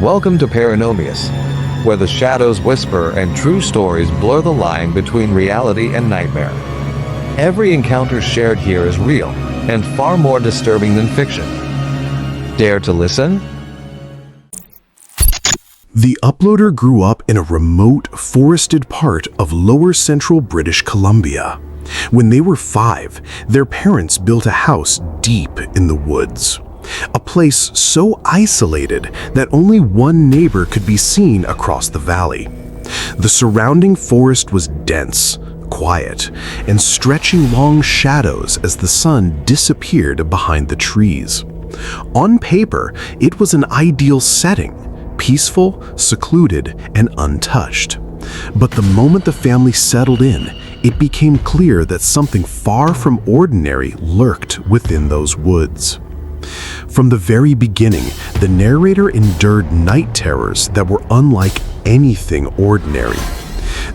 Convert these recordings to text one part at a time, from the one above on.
Welcome to Paranormal, where the shadows whisper and true stories blur the line between reality and nightmare. Every encounter shared here is real and far more disturbing than fiction. Dare to listen? The uploader grew up in a remote, forested part of lower central British Columbia. When they were 5, their parents built a house deep in the woods. A place so isolated that only one neighbor could be seen across the valley. The surrounding forest was dense, quiet, and stretching long shadows as the sun disappeared behind the trees. On paper, it was an ideal setting, peaceful, secluded, and untouched. But the moment the family settled in, it became clear that something far from ordinary lurked within those woods. From the very beginning, the narrator endured night terrors that were unlike anything ordinary.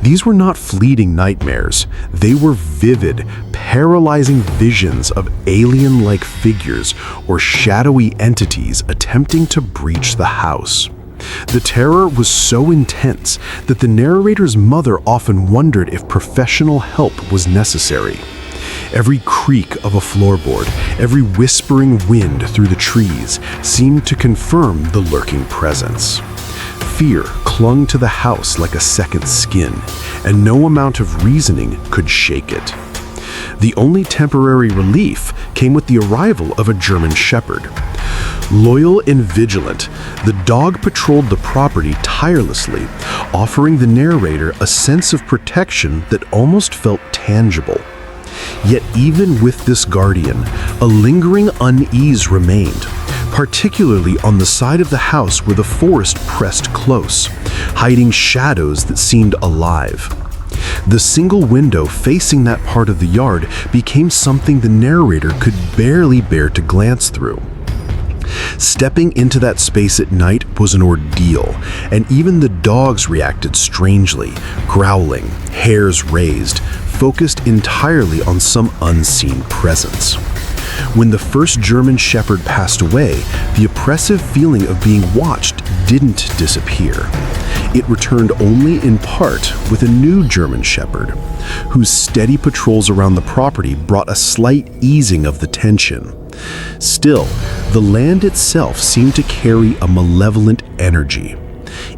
These were not fleeting nightmares. They were vivid, paralyzing visions of alien-like figures or shadowy entities attempting to breach the house. The terror was so intense that the narrator's mother often wondered if professional help was necessary. Every creak of a floorboard, every whispering wind through the trees seemed to confirm the lurking presence. Fear clung to the house like a second skin, and no amount of reasoning could shake it. The only temporary relief came with the arrival of a German shepherd. Loyal and vigilant, the dog patrolled the property tirelessly, offering the narrator a sense of protection that almost felt tangible. Yet even with this guardian, a lingering unease remained, particularly on the side of the house where the forest pressed close, hiding shadows that seemed alive. The single window facing that part of the yard became something the narrator could barely bear to glance through. Stepping into that space at night was an ordeal, and even the dogs reacted strangely, growling, hairs raised, focused entirely on some unseen presence. When the first German shepherd passed away, the oppressive feeling of being watched didn't disappear. It returned only in part with a new German shepherd, whose steady patrols around the property brought a slight easing of the tension. Still, the land itself seemed to carry a malevolent energy.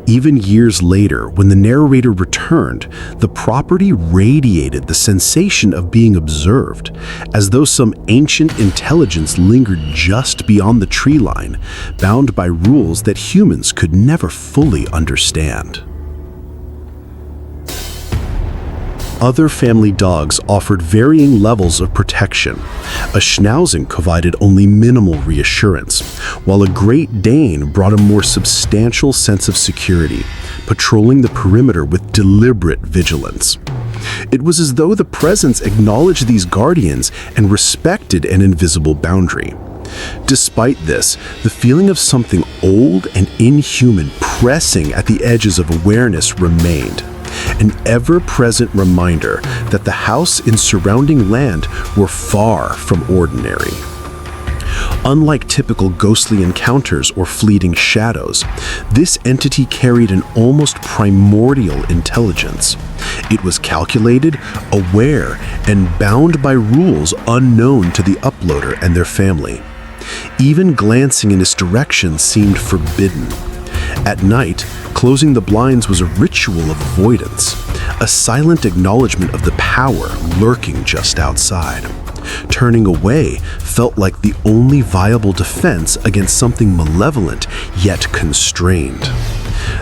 Even years later, when the narrator returned, the property radiated the sensation of being observed, as though some ancient intelligence lingered just beyond the tree line, bound by rules that humans could never fully understand. Other family dogs offered varying levels of protection. A Schnauzer provided only minimal reassurance, while a Great Dane brought a more substantial sense of security, patrolling the perimeter with deliberate vigilance. It was as though the presence acknowledged these guardians and respected an invisible boundary. Despite this, the feeling of something old and inhuman pressing at the edges of awareness remained. An ever-present reminder that the house and surrounding land were far from ordinary. Unlike typical ghostly encounters or fleeting shadows, this entity carried an almost primordial intelligence. It was calculated, aware, and bound by rules unknown to the uploader and their family. Even glancing in its direction seemed forbidden. At night, closing the blinds was a ritual of avoidance, a silent acknowledgement of the power lurking just outside. Turning away felt like the only viable defense against something malevolent yet constrained.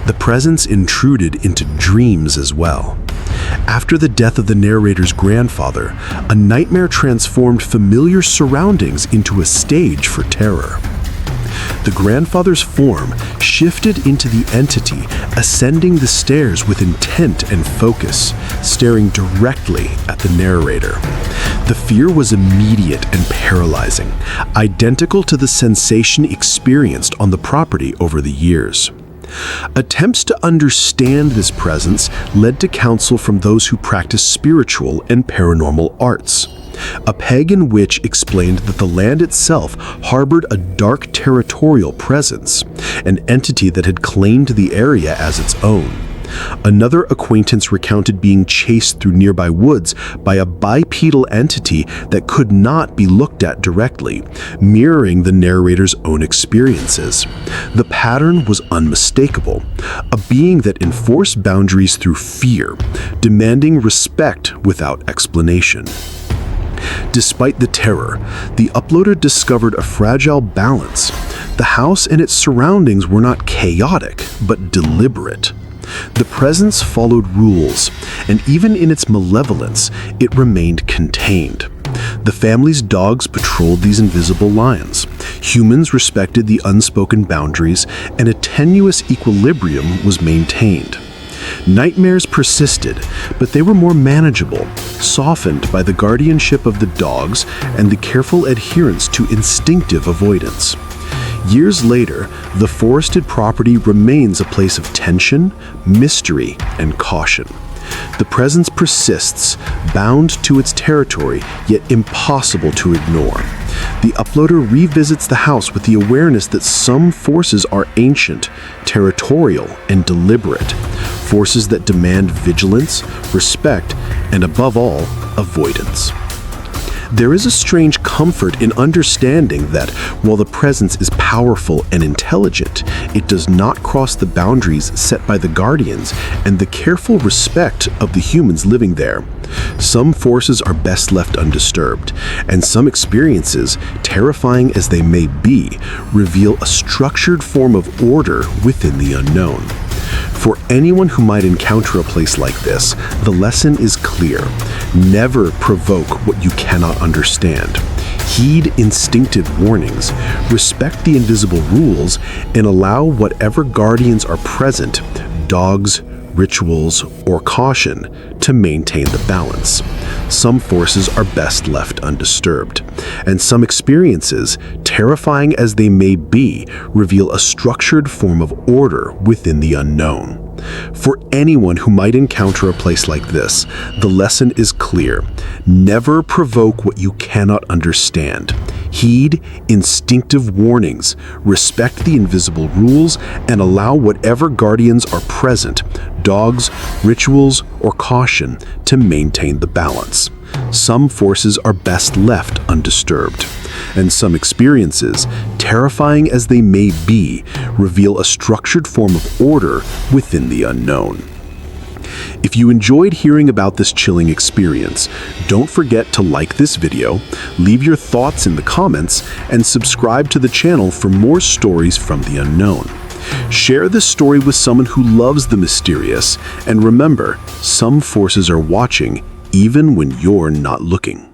The presence intruded into dreams as well. After the death of the narrator's grandfather, a nightmare transformed familiar surroundings into a stage for terror. The grandfather's form shifted into the entity, ascending the stairs with intent and focus, staring directly at the narrator. The fear was immediate and paralyzing, identical to the sensation experienced on the property over the years. Attempts to understand this presence led to counsel from those who practice spiritual and paranormal arts. A pagan witch explained that the land itself harbored a dark territorial presence, an entity that had claimed the area as its own. Another acquaintance recounted being chased through nearby woods by a bipedal entity that could not be looked at directly, mirroring the narrator's own experiences. The pattern was unmistakable, a being that enforced boundaries through fear, demanding respect without explanation. Despite the terror, the uploader discovered a fragile balance. The house and its surroundings were not chaotic, but deliberate. The presence followed rules, and even in its malevolence, it remained contained. The family's dogs patrolled these invisible lines. Humans respected the unspoken boundaries, and a tenuous equilibrium was maintained. Nightmares persisted, but they were more manageable, softened by the guardianship of the dogs and the careful adherence to instinctive avoidance. Years later, the forested property remains a place of tension, mystery, and caution. The presence persists, bound to its territory, yet impossible to ignore. The uploader revisits the house with the awareness that some forces are ancient, territorial, and deliberate, forces that demand vigilance, respect, and above all, avoidance. There is a strange comfort in understanding that, while the presence is powerful and intelligent, it does not cross the boundaries set by the guardians and the careful respect of the humans living there. Some forces are best left undisturbed, and some experiences, terrifying as they may be, reveal a structured form of order within the unknown. For anyone who might encounter a place like this, the lesson is clear. Never provoke what you cannot understand. Heed instinctive warnings, respect the invisible rules, and allow whatever guardians are present, dogs, rituals, or caution, to maintain the balance. Some forces are best left undisturbed, and some experiences, terrifying as they may be, reveal a structured form of order within the unknown. For anyone who might encounter a place like this, the lesson is clear. Never provoke what you cannot understand. Heed instinctive warnings, respect the invisible rules, and allow whatever guardians are present, dogs, rituals, or caution, to maintain the balance. Some forces are best left undisturbed, and some experiences, terrifying as they may be, reveal a structured form of order within the unknown. If you enjoyed hearing about this chilling experience, don't forget to like this video, leave your thoughts in the comments, and subscribe to the channel for more stories from the unknown. Share this story with someone who loves the mysterious, and remember, some forces are watching even when you're not looking.